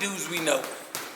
dudes we know,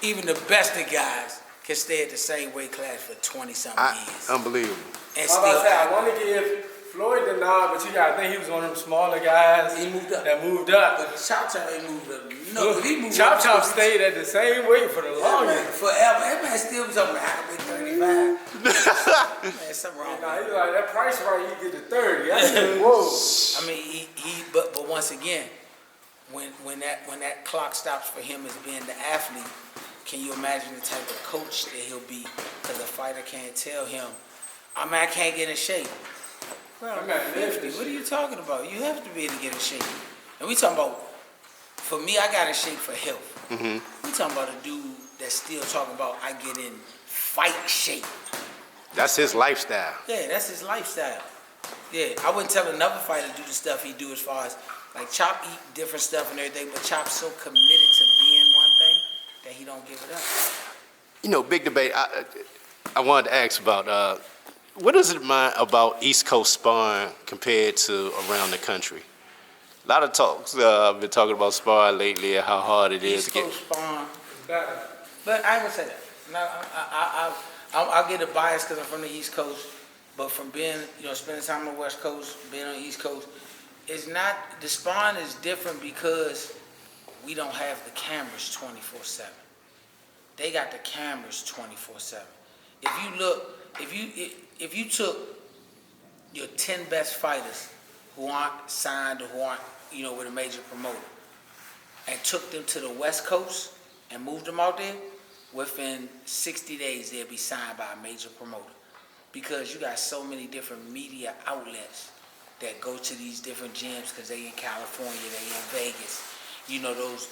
even the best of guys, can stay at the same weight class for 20-something years. Unbelievable. And I want to give Floyd the nod, but you got to think he was one of them smaller guys. He moved up. That moved up. But Chop Chop ain't moved up. No, he moved Chop up. Chop stayed at the same weight for the longest. Forever. That man still was over I can be 35. Man, something wrong. Nah, he's like, that price right, you get to 30. I said, whoa. I mean, but once again, when that clock stops for him as being the athlete, can you imagine the type of coach that he'll be? Because a fighter can't tell him, I can't get in shape. Bro, I'm 50. What are you talking about? You have to be able to get in shape. And we talking about, for me, I got in shape for health. We talking about a dude that's still talking about I get in fight shape. That's his lifestyle. Yeah, that's his lifestyle. Yeah, I wouldn't tell another fighter to do the stuff he do as far as, like Chop eat different stuff and everything, but Chop's so committed to being one thing that he don't give it up. You know, big debate. I wanted to ask about, what is it about East Coast sparring compared to around the country? A lot of talks. I've been talking about sparring lately and how hard it is East to get. Coast sparring, but I would say that. No, I'll get a bias because I'm from the East Coast, but from being, spending time on the West Coast, being on the East Coast, it's not, the sparring is different because we don't have the cameras 24/7. They got the cameras 24/7. If you look, if you took your 10 best fighters who aren't signed or who aren't, with a major promoter, and took them to the West Coast and moved them out there, within 60 days they'll be signed by a major promoter. Because you got so many different media outlets that go to these different gyms because they in California, they in Vegas.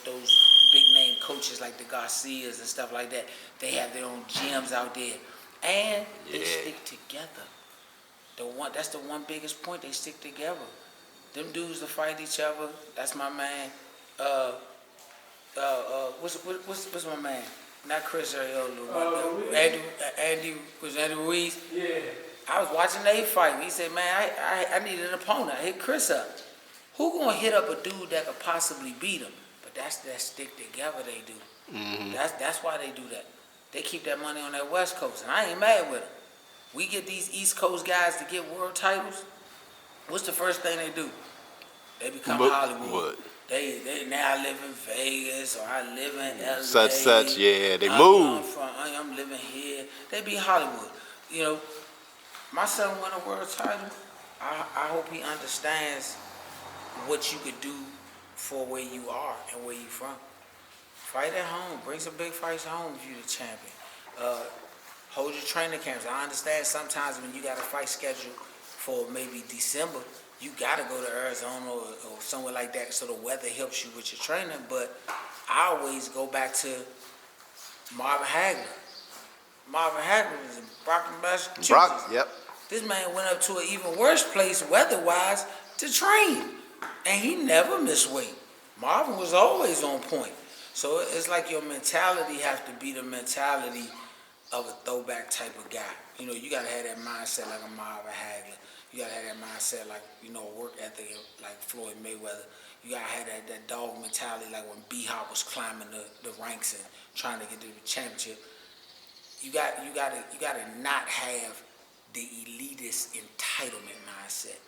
Those big name coaches like the Garcias and stuff like that, they have their own gyms out there. And they stick together. That's the one biggest point, they stick together. Them dudes to fight each other, that's my man. What's my man? Not Chris Arreola. Andy Ruiz? Yeah. I was watching they fight. He said, man, I need an opponent. I hit Chris up. Who gonna hit up a dude that could possibly beat him? But that's that stick together they do. Mm-hmm. That's why they do that. They keep that money on that West Coast, and I ain't mad with them. We get these East Coast guys to get world titles. What's the first thing they do? They become Hollywood. What? They now live in Vegas, or I live in LA. Such, yeah. They move. I'm living here. They be Hollywood. My son won a world title. I hope he understands what you could do for where you are and where you from. Fight at home. Bring some big fights home if you're the champion. Hold your training camps. I understand sometimes when you got a fight scheduled for maybe December, you got to go to Arizona or somewhere like that so the weather helps you with your training. But I always go back to Marvin Hagler. Marvin Hagler was in Brockton, Massachusetts. Yep. This man went up to an even worse place weather-wise to train, and he never missed weight. Marvin was always on point. So it's like your mentality has to be the mentality of a throwback type of guy. You got to have that mindset like a Marvin Hagler. You got to have that mindset like, a work ethic like Floyd Mayweather. You got to have that dog mentality like when B-Hop was climbing the ranks and trying to get to the championship. You got to not have the elitist entitlement mindset.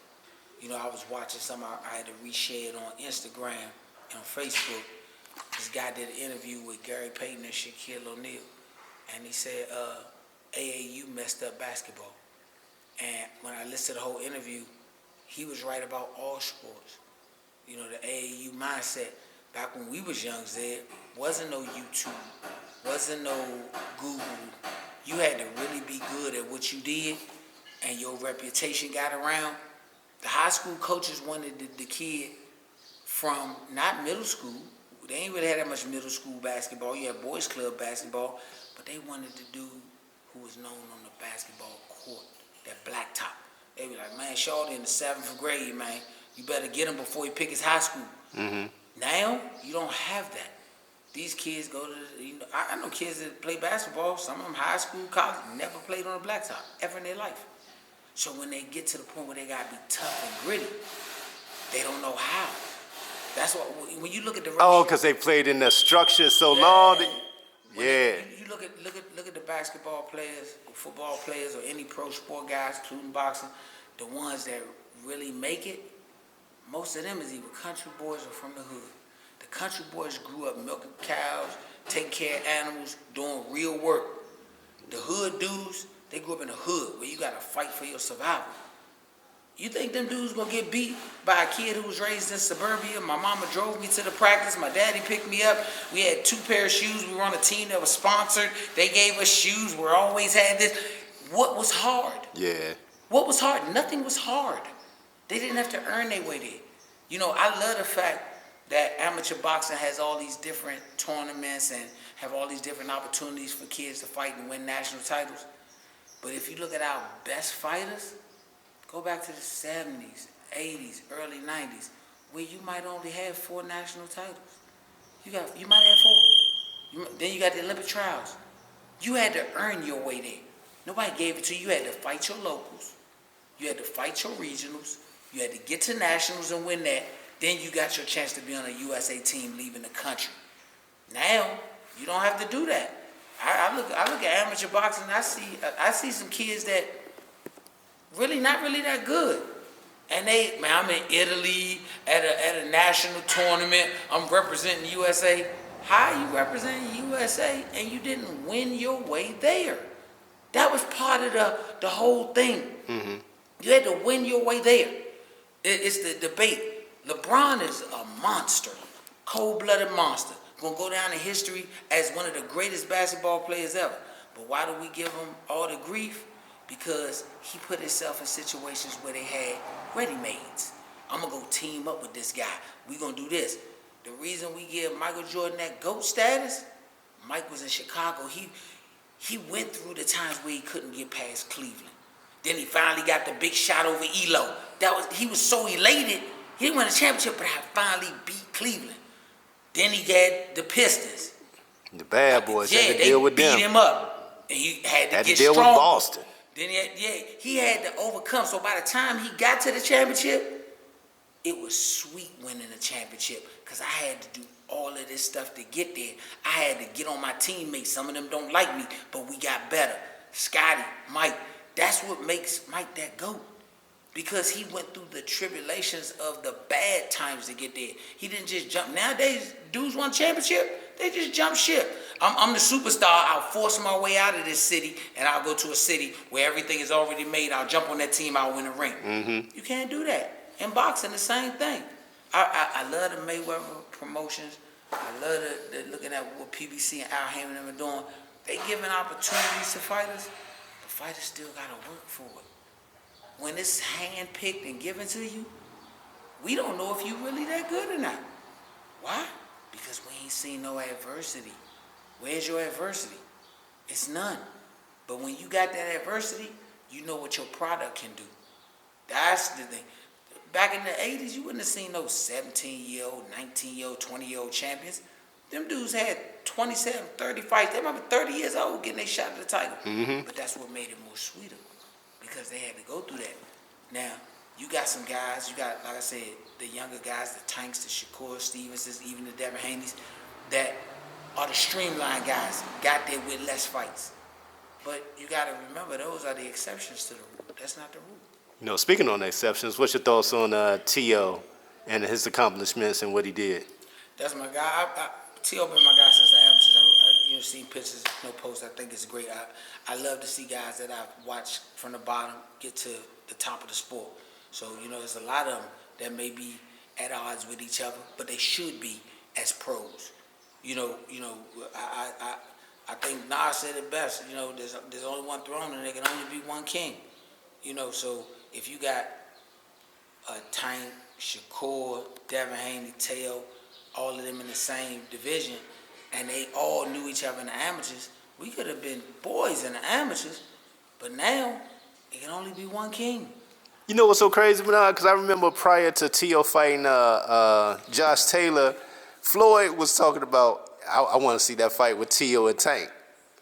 I was watching I had to reshare it on Instagram and on Facebook. This guy did an interview with Gary Payton and Shaquille O'Neal, and he said AAU messed up basketball. And when I listened to the whole interview, he was right about all sports. The AAU mindset, back when we was young, Zed, wasn't no YouTube, wasn't no Google. You had to really be good at what you did, and your reputation got around. The high school coaches wanted the kid from not middle school. They ain't really had that much middle school basketball. You had boys club basketball, but they wanted the dude who was known on the basketball court, that black top. They be like, man, Shawty in the 7th grade, man. You better get him before he pick his high school. Mm-hmm. Now, you don't have that. These kids go to, I know kids that play basketball, some of them high school, college, never played on a blacktop ever in their life. So when they get to the point where they got to be tough and gritty, they don't know how. That's what, when you look at the Oh, because they played in the structure so long. Yeah. You look at the basketball players, or football players, or any pro sport guys, including boxing, the ones that really make it, most of them is either country boys or from the hood. The country boys grew up milking cows, taking care of animals, doing real work. The hood dudes, they grew up in the hood where you gotta fight for your survival. You think them dudes gonna get beat by a kid who was raised in suburbia? My mama drove me to the practice. My daddy picked me up. We had 2 pairs of shoes. We were on a team that was sponsored. They gave us shoes. We always had this. What was hard? Yeah. What was hard? Nothing was hard. They didn't have to earn their way there. You know, I love the fact that amateur boxing has all these different tournaments and have all these different opportunities for kids to fight and win national titles. But if you look at our best fighters, go back to the 70s, 80s, early 90s, where you might only have 4 national titles. You might have 4. Then you got the Olympic trials. You had to earn your way there. Nobody gave it to you. You had to fight your locals. You had to fight your regionals. You had to get to nationals and win that. Then you got your chance to be on a USA team leaving the country. Now, you don't have to do that. I look at amateur boxing and I see some kids that really not really that good. And I'm in Italy at a national tournament. I'm representing USA. How are you representing USA and you didn't win your way there? That was part of the whole thing. Mm-hmm. You had to win your way there. It's the debate. LeBron is a monster, cold-blooded monster. Gonna go down in history as one of the greatest basketball players ever. But why do we give him all the grief? Because he put himself in situations where they had ready-mades. I'm going to go team up with this guy. We're going to do this. The reason we give Michael Jordan that GOAT status, Mike was in Chicago. He went through the times where he couldn't get past Cleveland. Then he finally got the big shot over Elo. He was so elated. He didn't win a championship, but I finally beat Cleveland. Then he got the Pistons. The bad boys had to deal with them. They beat him up. And he had to get deal stronger. with Boston. Then he had to overcome. So by the time he got to the championship, it was sweet winning the championship because I had to do all of this stuff to get there. I had to get on my teammates. Some of them don't like me, but we got better. Scotty, Mike, that's what makes Mike that GOAT. Because he went through the tribulations of the bad times to get there. He didn't just jump. Nowadays, dudes won championship, they just jump ship. I'm the superstar. I'll force my way out of this city, and I'll go to a city where everything is already made. I'll jump on that team. I'll win a ring. Mm-hmm. You can't do that. In boxing, the same thing. I love the Mayweather promotions. I love the looking at what PBC and Al Hammond and them are doing. They giving opportunities to fighters. The fighters still got to work for it. When it's hand-picked and given to you, we don't know if you really that good or not. Why? Because we ain't seen no adversity. Where's your adversity? It's none. But when you got that adversity, you know what your product can do. That's the thing. Back in the 80s, you wouldn't have seen no 17-year-old, 19-year-old, 20-year-old champions. Them dudes had 27, 30 fights. They might be 30 years old getting their shot at the title. Mm-hmm. But that's what made it more sweeter. Because they had to go through that. Now, you got some guys, you got, like I said, the younger guys, the Tanks, the Shakur Stevensons, even the Devin Haney's, that are the streamlined guys, got there with less fights. But you got to remember, those are the exceptions to the rule. That's not the rule. You know, speaking on exceptions, what's your thoughts on T.O. and his accomplishments and what he did? That's my guy. T.O. been my guy since the amateurs. I seen pictures, no posts. I think it's great. I love to see guys that I've watched from the bottom get to the top of the sport. So, there's a lot of them that may be at odds with each other, but they should be as pros. I think Nas said it best. There's only one throne and there can only be one king. So if you got Tank, Shakur, Devin Haney, Teo, all of them in the same division, and they all knew each other in the amateurs, we could have been boys in the amateurs, but now it can only be one king. You know what's so crazy, Bernard? Because I remember prior to T.O. fighting Josh Taylor, Floyd was talking about, I want to see that fight with T.O. and Tank.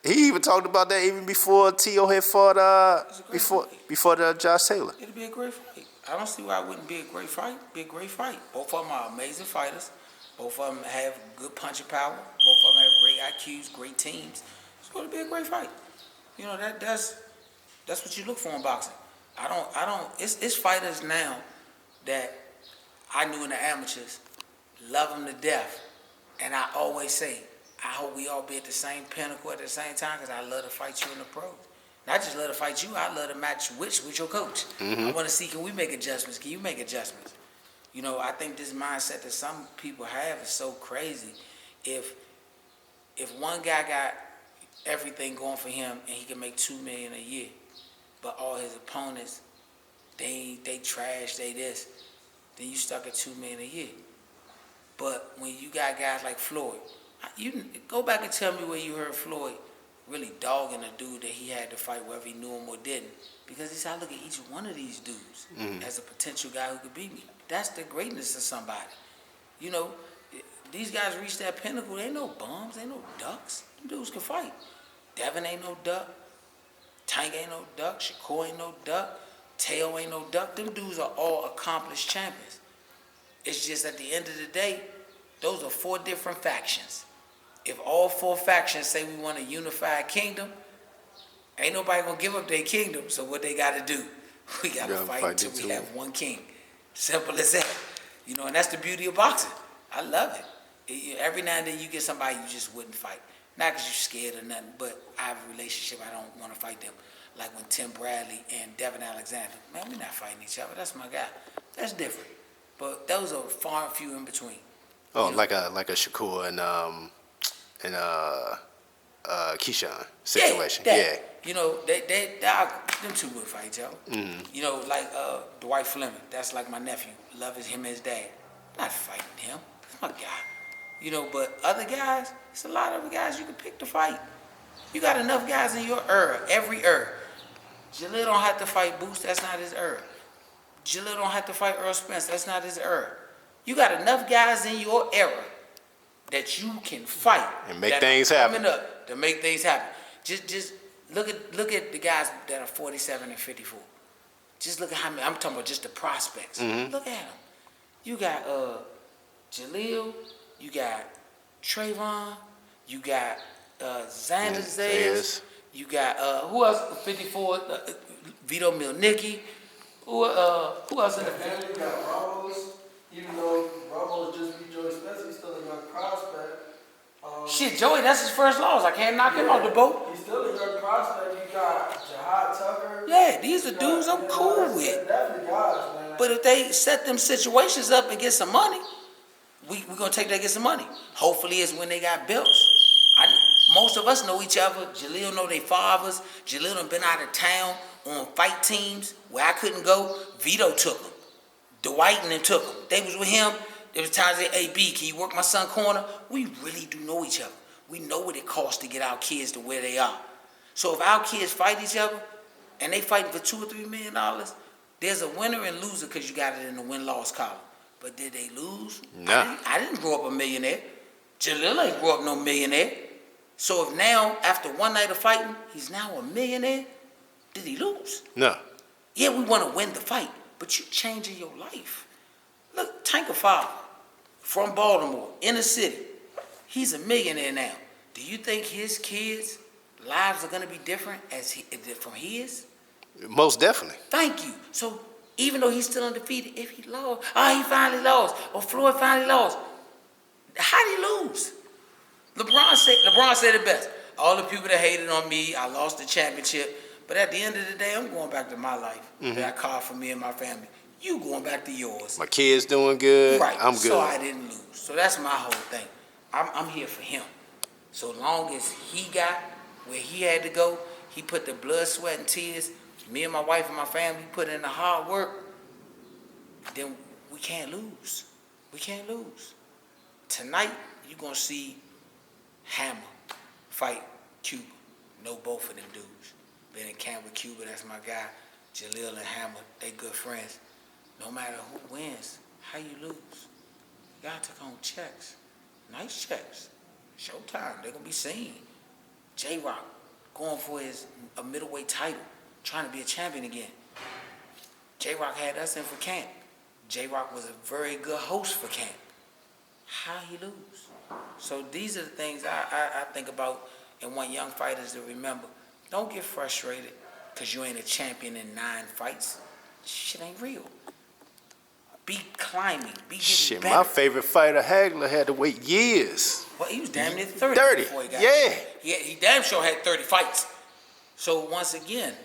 He even talked about that even before T.O. had fought before the Josh Taylor. It'd be a great fight. I don't see why it wouldn't be a great fight. Be a great fight. Both of them are amazing fighters. Both of them have good punching power. Both of them have great IQs, great teams. So it'll be a great fight. You know that's what you look for in boxing. I don't. It's fighters now that I knew in the amateurs, love them to death, and I always say, I hope we all be at the same pinnacle at the same time because I love to fight you in the pros. Not just love to fight you, I love to match with your coach. I want to see, can we make adjustments? Can you make adjustments? You know, I think this mindset that some people have is so crazy. If one guy got everything going for him and he can make $2 million a year, but all his opponents, they trash, they this, then you stuck at $2 million a year. But when you got guys like Floyd, you go back and tell me where you heard Floyd really dogging a dude that he had to fight, whether he knew him or didn't. Because he said, I look at each one of these dudes as a potential guy who could beat me. That's the greatness of somebody. You know, these guys reach that pinnacle, they ain't no bums, they ain't no ducks. Them dudes can fight. Devin ain't no duck. Tank ain't no duck. Shakur ain't no duck. Teo ain't no duck. Them dudes are all accomplished champions. It's just at the end of the day, those are 4 different factions. If all 4 factions say we want a unified kingdom, ain't nobody gonna give up their kingdom. So what they gotta do? We gotta fight until we have one king. Simple as that. You know, and that's the beauty of boxing. I love it. Every now and then you get somebody you just wouldn't fight. Not because you're scared or nothing, but I have a relationship, I don't want to fight them. Like when Tim Bradley and Devin Alexander, man, we're not fighting each other. That's my guy. That's different. But those are far and few in between. Oh, you know? like a Shakur and Keyshawn situation. Yeah. You know, them two would fight each other. You know, like Dwight Fleming. That's like my nephew. Love him and his dad. Not fighting him. That's my guy. You know, but other guys, it's a lot of other guys you can pick to fight. You got enough guys in your era, every era. Jalil don't have to fight Boost. That's not his era. Jalil don't have to fight Earl Spence. That's not his era. You got enough guys in your era that you can fight and make things happen. Coming up to make things happen. Just look at the guys that are 47 and 54. Just look at how many. I'm talking about just the prospects. Look at them. You got Jalil. You got Trayvon. You got Xander Zayas. You got who else? 54. Vito Milnicki. Who else in the family? You got Ramos. Even though Ramos just beat Joey Spencer, he's still a young prospect. Shit, Joey, that's his first loss. I can't knock him off the boat. He's still a young prospect. You got Jahad Tucker. Yeah, these are dudes I'm cool with. Definitely guys, man. But if they set them situations up and get some money, we're going to take that and get some money. Hopefully it's when they got belts. Most of us know each other. Jalil know their fathers. Jalil done been out of town on fight teams where I couldn't go. Vito took them. Dwight and them took them. They was with him. There was times they, hey, B, can you work my son corner? We really do know each other. We know what it costs to get our kids to where they are. So if our kids fight each other and they fighting for $2 or $3 million, there's a winner and loser because you got it in the win-loss column. But did they lose? No. I didn't grow up a millionaire. Jalil ain't grow up no millionaire. So if now, after one night of fighting, he's now a millionaire, did he lose? No. Yeah, we want to win the fight, but you changing your life. Look, Tanker father from Baltimore, inner city, he's a millionaire now. Do you think his kids' lives are going to be different from his? Most definitely. Thank you. So even though he's still undefeated, if he lost, he finally lost, or Floyd finally lost, how did he lose? LeBron said it best. All the people that hated on me, I lost the championship. But at the end of the day, I'm going back to my life that I carved for me and my family. You going back to yours. My kids doing good. Right. I'm good. So I didn't lose. So that's my whole thing. I'm here for him. So long as he got where he had to go, he put the blood, sweat, and tears. Me and my wife and my family put in the hard work. Then we can't lose. We can't lose. Tonight, you're going to see Hammer fight Cuba. Know both of them dudes. Been in camp with Cuba, that's my guy. Jalil and Hammer, they good friends. No matter who wins, how you lose? Y'all took home checks. Nice checks. Showtime, they're going to be seen. J-Rock going for a middleweight title, trying to be a champion again. J-Rock had us in for camp. J-Rock was a very good host for camp. How he lose? So these are the things I think about and want young fighters to remember. Don't get frustrated because you ain't a champion in 9 fights. Shit ain't real. Be climbing. Be getting Shit, better. my favorite fighter, Hagler, had to wait years. Well, he was damn near 30 before he got he damn sure had 30 fights. So once again,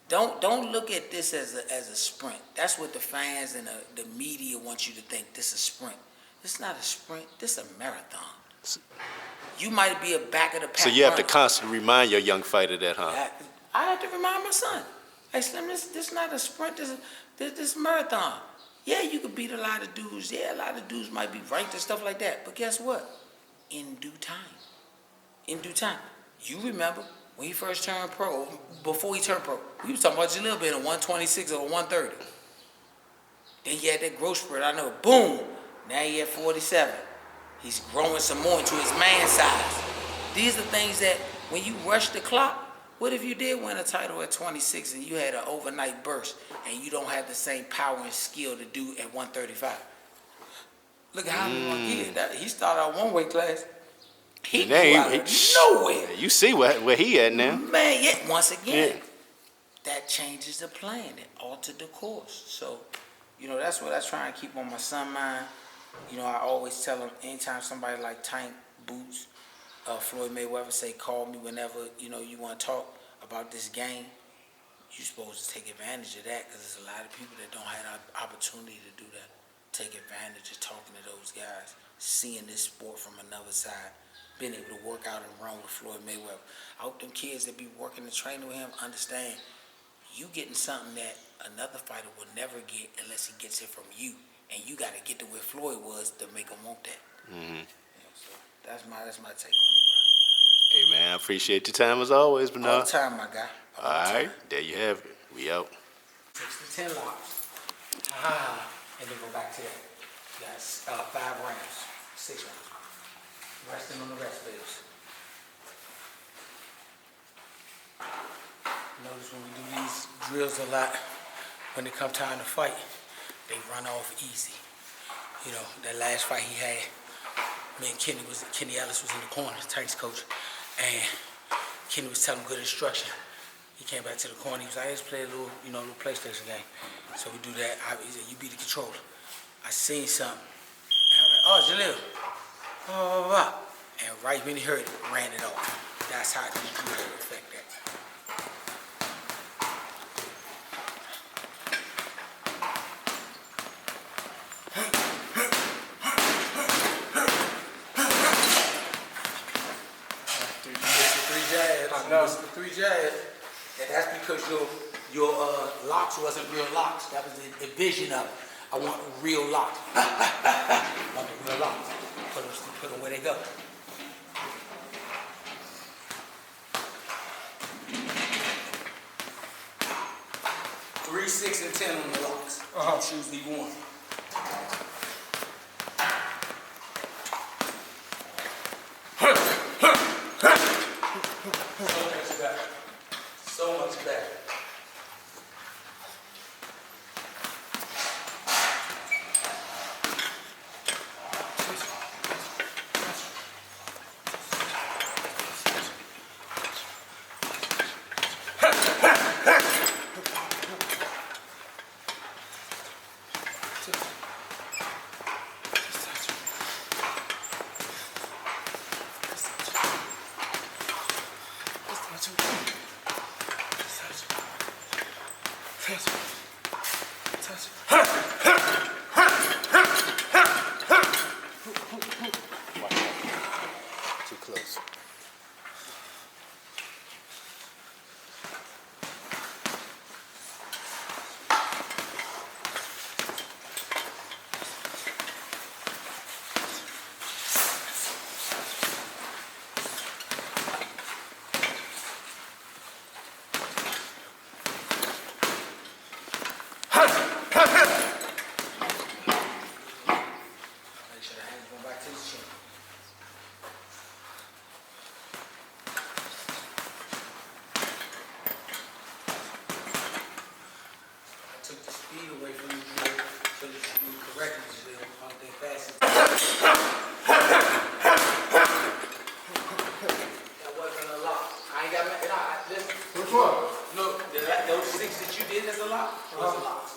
don't look at this as a sprint. That's what the fans and the media want you to think. This is a sprint. It's not a sprint. This is a marathon. You might be a back of the pack. So you have to runner. constantly remind your young fighter that, huh? I have to remind my son. Hey, Slim, this is not a sprint. This is marathon. Yeah, you could beat a lot of dudes. Yeah, a lot of dudes might be ranked and stuff like that. But guess what? In due time. In due time. You remember when he first turned pro, before he turned pro, we was talking about Jalil being a 126 or a 130. Then he had that growth spurt. I know, boom. Now he at 47. He's growing some more into his man size. These are things that when you rush the clock, what if you did win a title at 26 and you had an overnight burst and you don't have the same power and skill to do at 135? Look at how he did. He started out one weight class. He grew out of nowhere. You see where he at now. Man, yeah, once again, that changes the plan. It altered the course. So, that's what I try and keep on my son's mind. I always tell him, anytime somebody like Tank, Boots, Floyd Mayweather say, call me whenever, you want to talk about this game, you're supposed to take advantage of that because there's a lot of people that don't have the opportunity to do that. Take advantage of talking to those guys, seeing this sport from another side, being able to work out and run with Floyd Mayweather. I hope them kids that be working and training with him understand you getting something that another fighter will never get unless he gets it from you. And you got to get to where Floyd was to make him want that. Mm-hmm. So that's my take on it, Hey, man, I appreciate your time as always, bro. Bernard. All the time, my guy. All right, there you have it. We out. 6 to 10 locks. And then go back to that. You got 5 rounds, 6 rounds. Resting on the rest bills. Notice when we do these drills a lot, when it come time to fight, they run off easy. That last fight he had, me and Kenny Ellis was in the corner, Tank's coach, and Kenny was telling him good instruction. He came back to the corner. He was like, let's play a little, little PlayStation game. So we do that. He said, you be the controller. I seen something. And I was like, oh, Jalil. And right when he heard it, ran it off. That's how these drills affect that. The 3 jabs, and that's because your locks wasn't real locks. That was the vision of it. I want real locks. I want the real locks. Put them where they go. Three, 6, and 10 on the locks. Choose the one. So much better. Too close. Make sure the hands go back to his chin. one? No, those 6 that you did as a lock was a lock.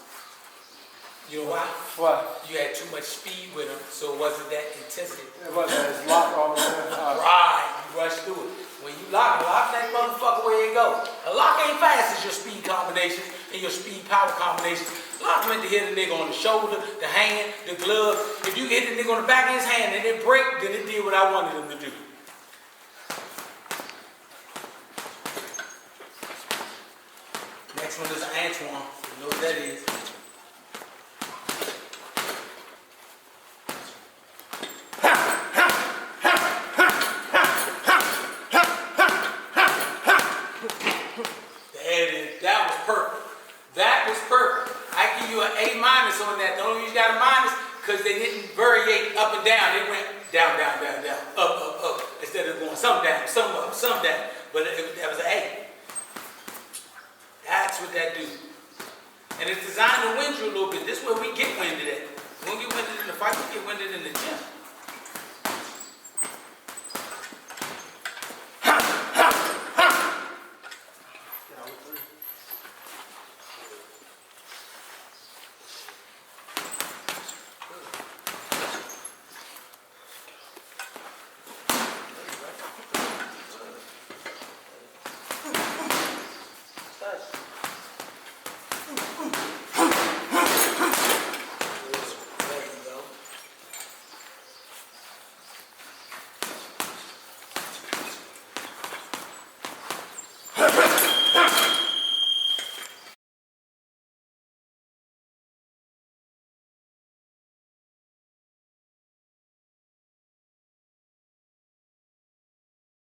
You know why? Why? You had too much speed with them, so it wasn't that intensity. It wasn't as locked all the way. Right, you rushed through it. When you lock that motherfucker where it go. A lock ain't fast as your speed combinations and your speed power combinations. Lock meant to hit a nigga on the shoulder, the hand, the glove. If you hit the nigga on the back of his hand and it break, then it did what I wanted him to do. Next one is Antoine. You know what that is. That was perfect. That was perfect. I give you an A- on that. The only reason you got a minus because they didn't variate up and down. They went down, down, down, down, up, instead of going some down, some up, some down. But that was an A. That's what that do. And it's designed to wind you a little bit. This is where we get winded at. We don't get winded in the fight, we get winded in the gym.